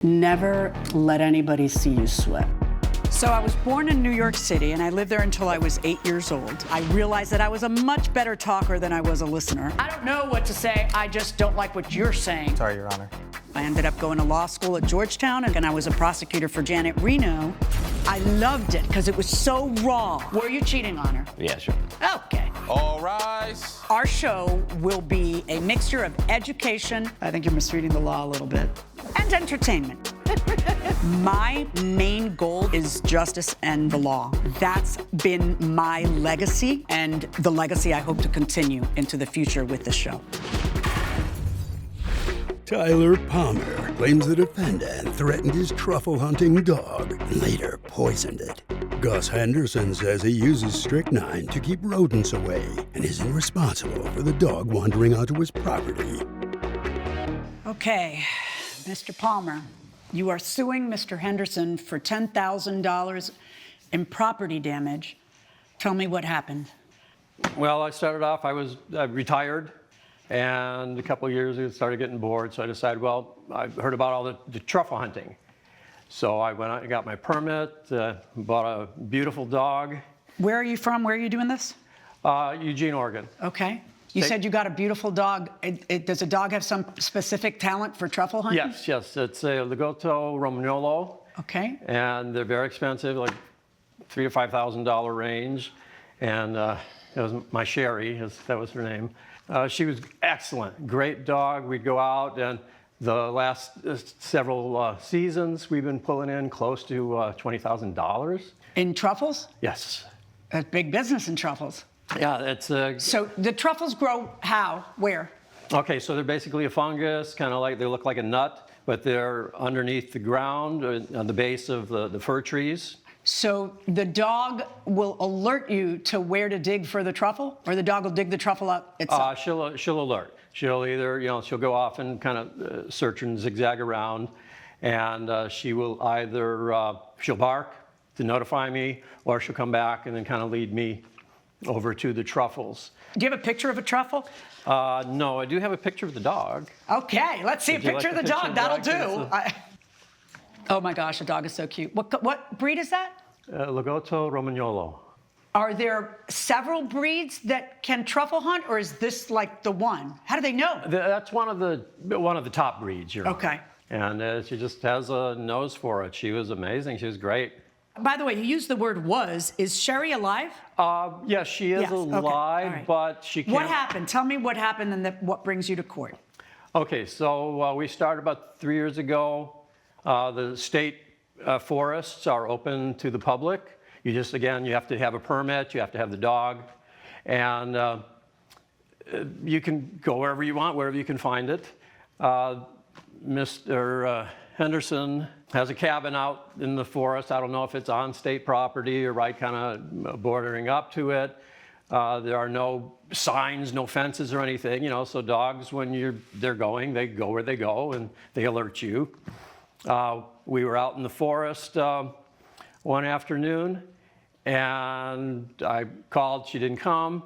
Never let anybody see you sweat. So I was born in New York City, and I lived there until I was 8 years old. I realized that I was a much better talker than I was a listener. I don't know what to say, I just don't like what you're saying. Sorry, Your Honor. I ended up going to law school at Georgetown, and I was a prosecutor for Janet Reno. I loved it because it was so raw. Were you cheating on her? Yeah, sure. Okay. All rise. Our show will be a mixture of education, I think you're misreading the law a little bit, and entertainment. My main goal is justice and the law. That's been my legacy, and the legacy I hope to continue into the future with the show. Tyler Palmer claims the defendant threatened his truffle hunting dog and later poisoned it. Gus Henderson says he uses strychnine to keep rodents away and isn't responsible for the dog wandering onto his property. Okay, Mr. Palmer, you are suing Mr. Henderson for $10,000 in property damage. Tell me what happened. Well, I started off, I was retired, and a couple of years ago, I started getting bored, so I decided, well, I heard about all the truffle hunting. So I went out and got my permit, bought a beautiful dog. Where are you from? Where are you doing this? Eugene, Oregon. Okay. You said you got a beautiful dog. Does a dog have some specific talent for truffle hunting? Yes. It's a Lagotto Romagnolo. Okay. And they're very expensive, like $3,000 to $5,000 range. And it was my Sherry, that was her name. She was excellent, great dog. We'd go out, and the last several seasons, we've been pulling in close to $20,000. In truffles? Yes. That's big business in truffles. Yeah, it's So the truffles grow how? Where? Okay, so they're basically a fungus, kind of like, they look like a nut, but they're underneath the ground, on the base of the fir trees. So the dog will alert you to where to dig for the truffle, or the dog will dig the truffle up itself? She'll alert. She'll either, she'll go off and kind of search and zigzag around, and she will either, she'll bark to notify me, or she'll come back and then kind of lead me over to the truffles. Do you have a picture of a truffle? No, I do have a picture of the dog. Okay, let's see a picture of the dog. That'll do. Oh my gosh, the dog is so cute. What breed is that? Lagotto Romagnolo. Are there several breeds that can truffle hunt, or is this like the one? How do they know? That's one of the top breeds. Okay. And she just has a nose for it. She was amazing. She was great. By the way, you used the word was. Is Sherry alive? Yes, she is alive, okay. Right. But she can't. What happened? Tell me what happened and what brings you to court. Okay, so we started about 3 years ago. The state forests are open to the public. You just, again, you have to have a permit, you have to have the dog, and you can go wherever you want, wherever you can find it. Mr. Henderson has a cabin out in the forest. I don't know if it's on state property or right kind of bordering up to it. There are no signs, no fences or anything, so dogs, when they're going, they go where they go and they alert you. We were out in the forest one afternoon, and I called, she didn't come,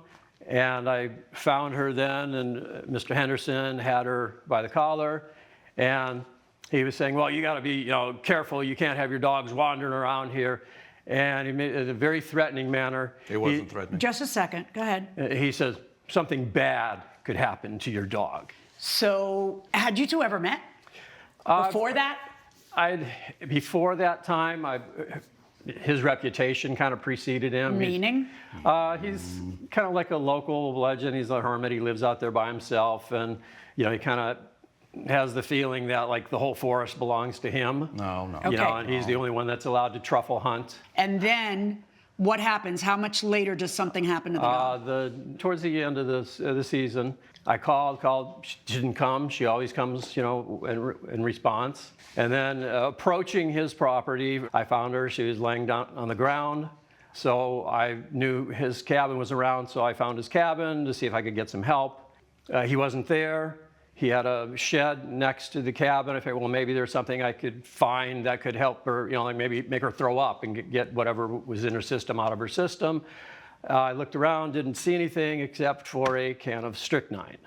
and I found her then, and Mr. Henderson had her by the collar, and he was saying, well, you got to be careful, you can't have your dogs wandering around here, and he made it in a very threatening manner. It wasn't threatening. Just a second, go ahead. He says, something bad could happen to your dog. So, had you two ever met before that? Before that time, his reputation kind of preceded him. Meaning? He's kind of like a local legend. He's a hermit. He lives out there by himself, and he kind of has the feeling that like the whole forest belongs to him. No. Okay. And he's the only one that's allowed to truffle hunt. And then what happens? How much later does something happen to the dog? Towards the end of the season, I called. She didn't come. She always comes, in response. And then approaching his property, I found her. She was laying down on the ground. So I knew his cabin was around, so I found his cabin to see if I could get some help. He wasn't there. He had a shed next to the cabin. I figured, well, maybe there's something I could find that could help her, like maybe make her throw up and get whatever was in her system out of her system. I looked around, didn't see anything except for a can of strychnine.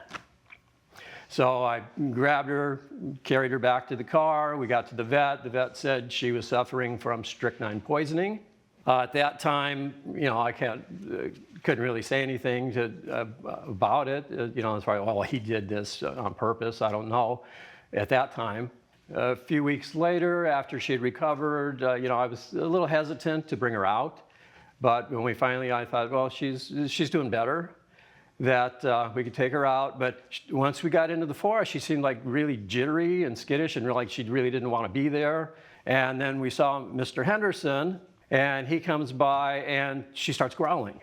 So I grabbed her, carried her back to the car. We got to the vet. The vet said she was suffering from strychnine poisoning. At that time, I couldn't really say anything about it. It's probably, well, he did this on purpose. I don't know at that time. A few weeks later, after she had recovered, I was a little hesitant to bring her out. But when I thought, well, she's doing better, that we could take her out. But once we got into the forest, she seemed like really jittery and skittish and like she really didn't want to be there. And then we saw Mr. Henderson, and he comes by and she starts growling.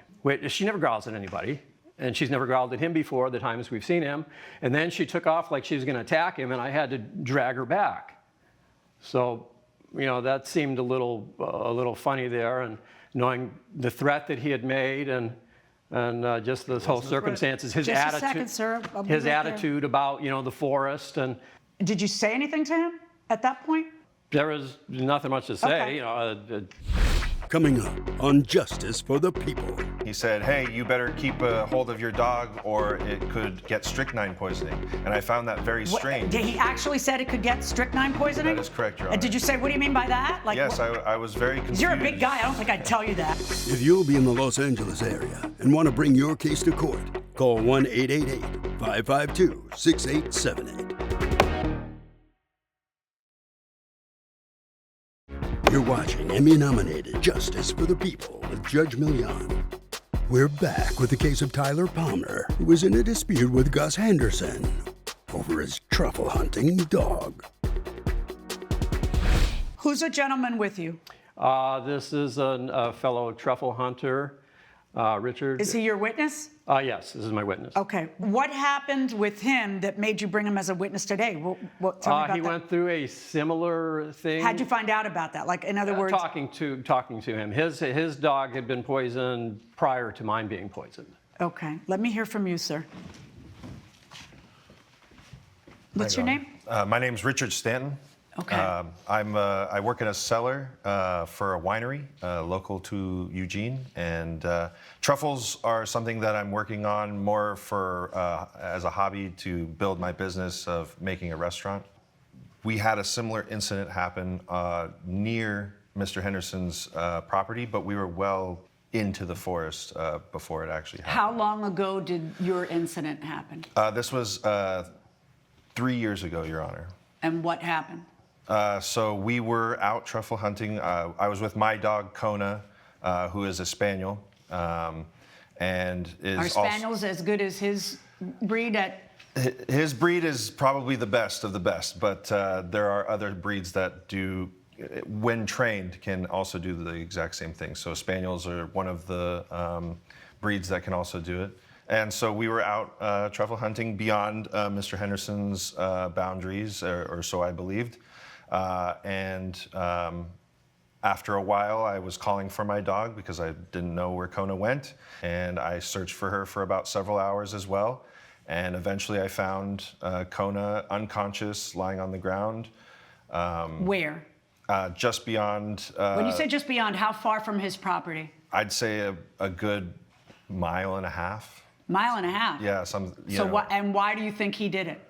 She never growls at anybody, and she's never growled at him before the times we've seen him. And then she took off like she was going to attack him, and I had to drag her back. So, that seemed a little funny there, and knowing the threat that he had made and just the whole circumstances, his Just attitude, a second, sir. I'll be his right there. attitude about the forest, and Did you say anything to him at that point? there was nothing much to say. Okay. Coming up on Justice for the People. He said, hey, you better keep a hold of your dog or it could get strychnine poisoning. And I found that very strange. Did he actually said it could get strychnine poisoning? That is correct, Your Honor. And did you say, what do you mean by that? Like, Yes, I was very confused. You're a big guy. I don't think I'd tell you that. If you'll be in the Los Angeles area and want to bring your case to court, call 1-888-552-6878. You're watching Emmy-nominated Justice for the People with Judge Milian. We're back with the case of Tyler Palmer, who was in a dispute with Gus Henderson over his truffle hunting dog. Who's a gentleman with you? This is a fellow truffle hunter, Richard. Is he your witness? Yes, this is my witness. Okay. What happened with him that made you bring him as a witness today? Tell me about He that. went through a similar thing. How'd you find out about that? Like, in other words, Talking to him. His dog had been poisoned prior to mine being poisoned. okay. Let me hear from you, sir. What's your name? My name's Richard Stanton. Okay. I work in a cellar for a winery local to Eugene, and truffles are something that I'm working on more for as a hobby to build my business of making a restaurant. We had a similar incident happen near Mr. Henderson's property, but we were well into the forest before it actually happened. How long ago did your incident happen? This was 3 years ago, Your Honor. And what happened? So we were out truffle hunting. I was with my dog, Kona, who is a spaniel, and is Are spaniels as good as his breed at? His breed is probably the best of the best, but there are other breeds that do, when trained, can also do the exact same thing. So spaniels are one of the breeds that can also do it. And so we were out truffle hunting beyond Mr. Henderson's boundaries, or so I believed. After a while, I was calling for my dog because I didn't know where Kona went. And I searched for her for about several hours as well. And eventually I found Kona unconscious, lying on the ground. Where? Just beyond. When you say just beyond, how far from his property? I'd say a good mile and a half. Mile and a half? Yeah, and why do you think he did it?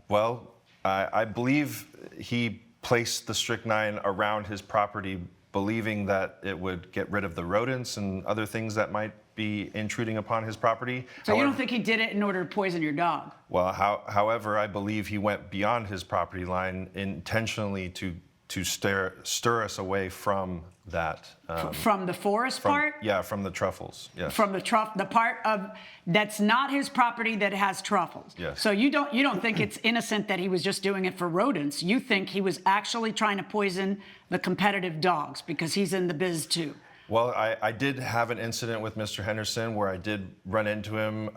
Well, I believe he placed the strychnine around his property, believing that it would get rid of the rodents and other things that might be intruding upon his property. So you don't think he did it in order to poison your dog? Well, however, I believe he went beyond his property line intentionally to stir us away from that. From the forest part? Yeah, from the truffles. Yes. From the part of that's not his property that has truffles. Yes. So you don't think it's innocent that he was just doing it for rodents. You think he was actually trying to poison the competitive dogs because he's in the biz too. Well, I did have an incident with Mr. Henderson where I did run into him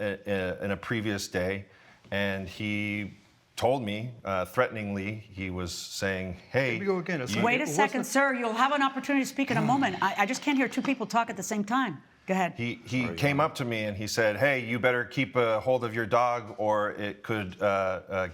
in a previous day, and he told me, threateningly, he was saying, hey... Here we go again. Wait a second, sir. You'll have an opportunity to speak in a moment. I just can't hear two people talk at the same time. Go ahead. He came up to me and he said, "Hey, you better keep a hold of your dog, or it could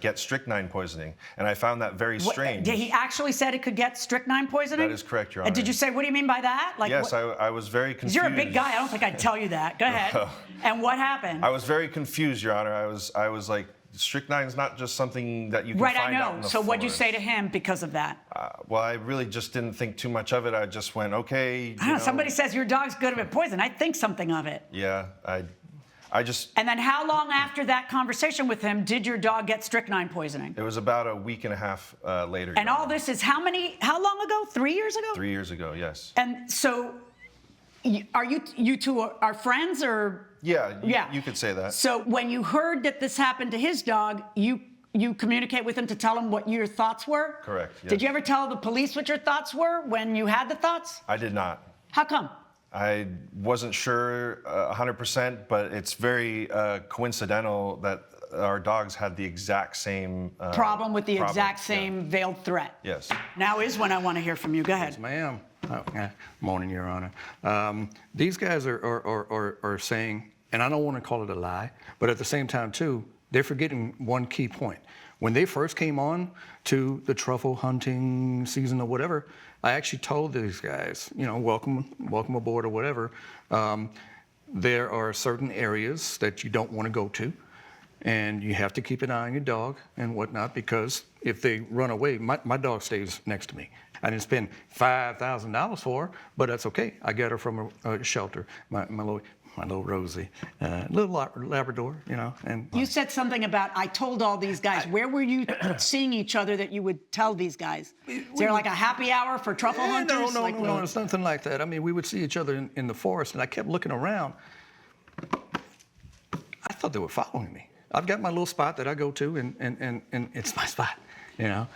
get strychnine poisoning." And I found that very strange. He actually said it could get strychnine poisoning? That is correct, Your Honor. And did you say, what do you mean by that? Like, yes, I was very confused. You're a big guy. I don't think I'd tell you that. Go ahead. And what happened? I was very confused, Your Honor. I was like, strychnine is not just something that you can find out in the forest. So what'd you say to him because of that? Well, I really just didn't think too much of it. I just went, okay. I don't know. Somebody says your dog's good at poison. I think something of it. Yeah, I just. And then how long after that conversation with him did your dog get strychnine poisoning? It was about a week and a half later. And all this is how long ago? 3 years ago? 3 years ago, yes. And so, are you two are friends or? Yeah, you could say that. So when you heard that this happened to his dog, you communicate with him to tell him what your thoughts were? Correct, yes. Did you ever tell the police what your thoughts were when you had the thoughts? I did not. How come? I wasn't sure 100%, but it's very coincidental that our dogs had the exact same problem with the exact yeah. same veiled threat. Yes. Now is when I want to hear from you. Go ahead. Yes, ma'am. Morning, Your Honor. These guys are saying, and I don't want to call it a lie, but at the same time, too, they're forgetting one key point. When they first came on to the truffle hunting season or whatever, I actually told these guys, welcome aboard or whatever. There are certain areas that you don't want to go to, and you have to keep an eye on your dog and whatnot, because if they run away, my dog stays next to me. I didn't spend $5,000 for her, but that's okay. I got her from a shelter, my little Rosie, little Labrador, and you said something about, I told all these guys. Where were you seeing each other that you would tell these guys? Is there like a happy hour for truffle hunters? No, it's nothing like that. I mean, we would see each other in the forest, and I kept looking around. I thought they were following me. I've got my little spot that I go to, and it's my spot. I'm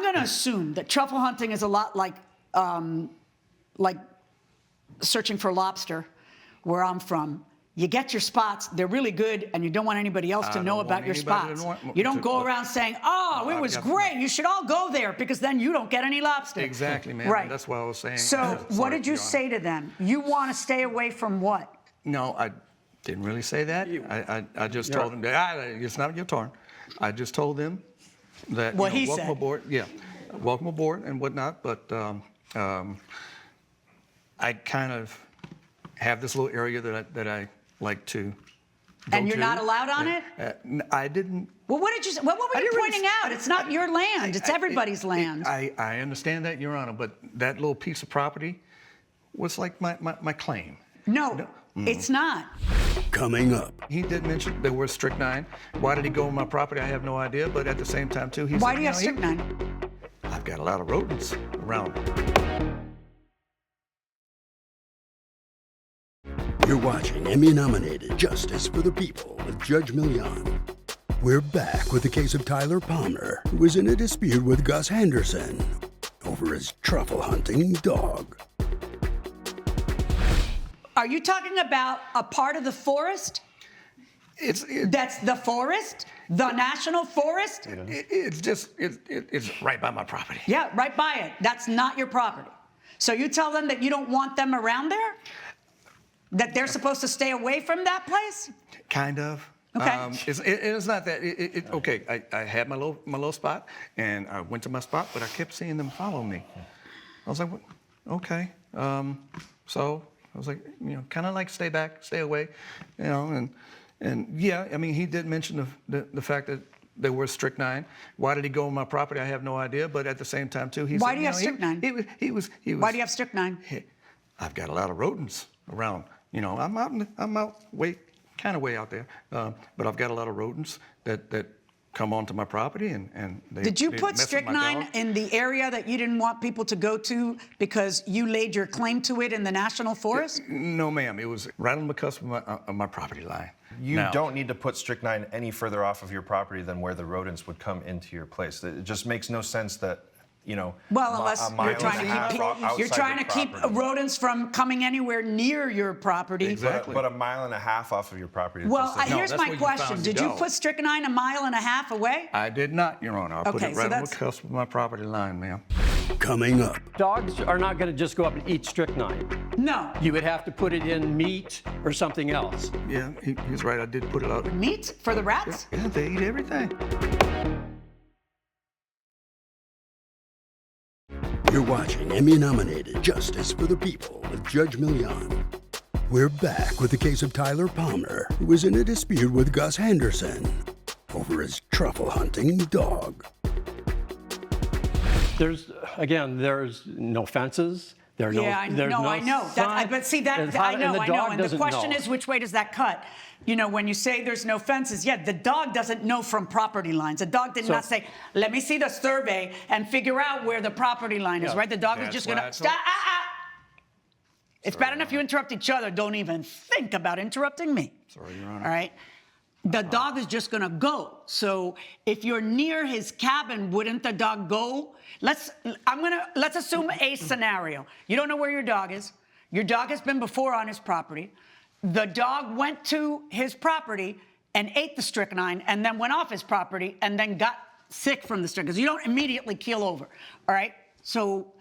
going to assume that truffle hunting is a lot like searching for lobster, where I'm from. You get your spots, they're really good, and you don't want anybody else to know about your spots. You don't go around saying, oh, it was great, you should all go there, because then you don't get any lobster. Exactly, man. Right. That's what I was saying. So what did you say to them? You want to stay away from what? No, I didn't really say that. I just told them, it's not your turn. I just told them that, welcome aboard. Yeah, welcome aboard and whatnot, but I kind of have this little area that I like to go And you're not allowed on it? I didn't. Well, what did you say? What were you pointing out? It's not your land. It's everybody's land. I understand that, Your Honor, but that little piece of property was like my claim. No, it's not. Coming up. He did mention there was strychnine. Why did he go on my property? I have no idea, but at the same time, too, he said, Why do you have strychnine? I've got a lot of rodents around. You're watching Emmy-nominated Justice for the People with Judge Milian. We're back with the case of Tyler Palmer, who was in a dispute with Gus Henderson over his truffle hunting dog. Are you talking about a part of the forest? That's the forest? The national forest? It's right by my property. Yeah, right by it. That's not your property. So you tell them that you don't want them around there? That they're supposed to stay away from that place? Kind of. Okay. It's not that. Okay, I had my little spot, and I went to my spot, but I kept seeing them follow me. I was like, what? Okay. So I was like, kind of like stay back, stay away, and yeah, I mean, he did mention the fact that there was strychnine. Why did he go on my property? I have no idea, but at the same time, too, he said, Why do you have strychnine? He was. Why do you have strychnine? I've got a lot of rodents around. I'm out way out there, but I've got a lot of rodents that come onto my property and they. Did you put strychnine in the area that you didn't want people to go to because you laid your claim to it in the national forest? No, ma'am. It was right on the cusp of my property line. You don't need to put strychnine any further off of your property than where the rodents would come into your place. It just makes no sense that. Well, unless you're trying to keep rodents from coming anywhere near your property. Exactly. But a mile and a half off of your property. Well, here's my question. Did you put strychnine a mile and a half away? I did not, Your Honor. I put it right on the cusp of my property line, ma'am. Coming up, Dogs are not going to just go up and eat strychnine. No. You would have to put it in meat or something else. Yeah, he's right. I did put it out. Meat for the rats? Yeah, they eat everything. you're watching Emmy-nominated Justice for the People with Judge Milian. We're back with the case of Tyler Palmer, who was in a dispute with Gus Henderson over his truffle hunting dog. There's no fences. There's no I know. sign. But see, that And I know. dog And the doesn't question know. is, which way does that cut? You know, when you say there's no fences, the dog doesn't know from property lines. The dog did not say, let me see the survey and figure out where the property line is, right? The dog is just going to stop. It's bad enough you interrupt each other. Don't even think about interrupting me. Sorry, Your Honor. All right? The dog is just going to go. So if you're near his cabin, wouldn't the dog go? Let's assume a scenario. You don't know where your dog is. Your dog has been before on his property. The dog went to his property and ate the strychnine and then went off his property and then got sick from the strychnine. You don't immediately keel over. All right? So,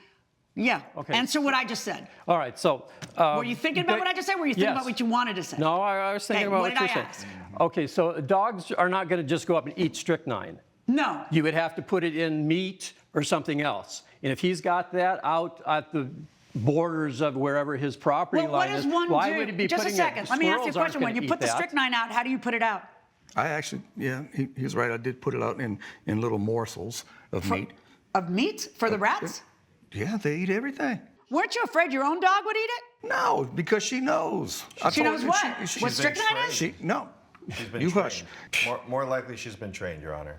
yeah. Okay. Answer what I just said. All right, so... were you thinking about what I just said? Or were you thinking about what you wanted to say? No, I was thinking about what you're saying. ask? Okay, so dogs are not going to just go up and eat strychnine. No. You would have to put it in meat or something else. And if he's got that out at the borders of wherever his property Well, what line does is, one why do? would he be Just a putting second. Let me ask you a squirrels aren't question. When gonna you put eat the that. strychnine out, how do you put it out? I actually, yeah, he's right. I did put it out in little morsels of meat. Of meat for the rats? Yeah, they eat everything. Weren't you afraid your own dog would eat it? No, because she knows. She knows what? What strychnine is? No. She's been You trained. hush. More likely she's been trained, Your Honor.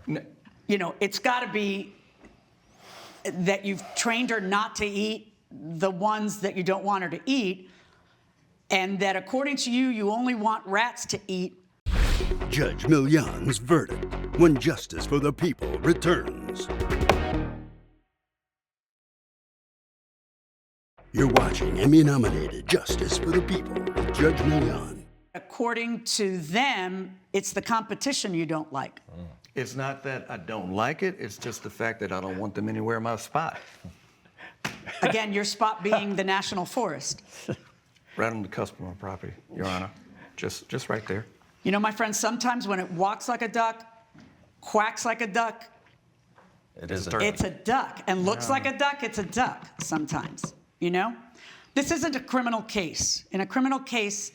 You know, it's got to be that you've trained her not to eat the ones that you don't want her to eat, and that according to you, you only want rats to eat. Judge Milian's verdict when Justice for the People returns. You're watching Emmy-nominated Justice for the People with Judge Milian. According to them, it's the competition you don't like. It's not that I don't like it. It's just the fact that I don't want them anywhere in my spot. Again, your spot being the National Forest. Right on the cusp of my property, Your Honor. Just right there. You know, my friend, sometimes when it walks like a duck, quacks like a duck, It's it's a duck. And looks like a duck, it's a duck sometimes, you know? This isn't a criminal case. In a criminal case,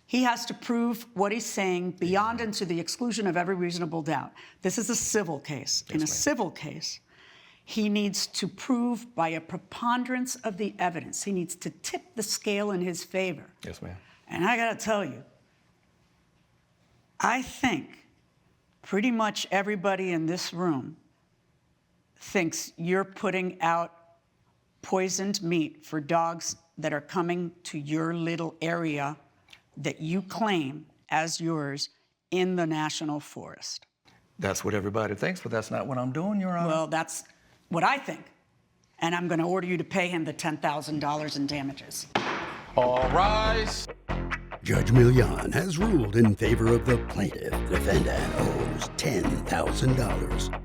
he has to prove what he's saying beyond and to the exclusion of every reasonable doubt. This is a civil case. In a civil case, he needs to prove by a preponderance of the evidence. He needs to tip the scale in his favor. Yes, ma'am. And I got to tell you, I think pretty much everybody in this room thinks you're putting out poisoned meat for dogs that are coming to your little area that you claim as yours in the National Forest. That's what everybody thinks, but that's not what I'm doing, Your Honor. Well, that's what I think. And I'm going to order you to pay him the $10,000 in damages. All rise. Judge Milian has ruled in favor of the plaintiff. Defendant owes $10,000.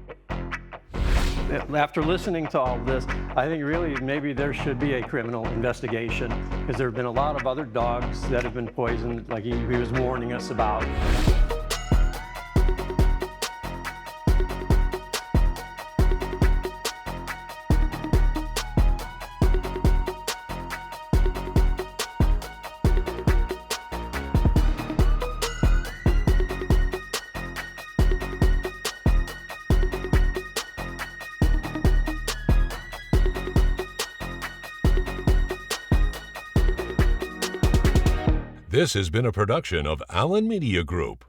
After listening to all this, I think really maybe there should be a criminal investigation because there have been a lot of other dogs that have been poisoned, like he was warning us about. This has been a production of Allen Media Group.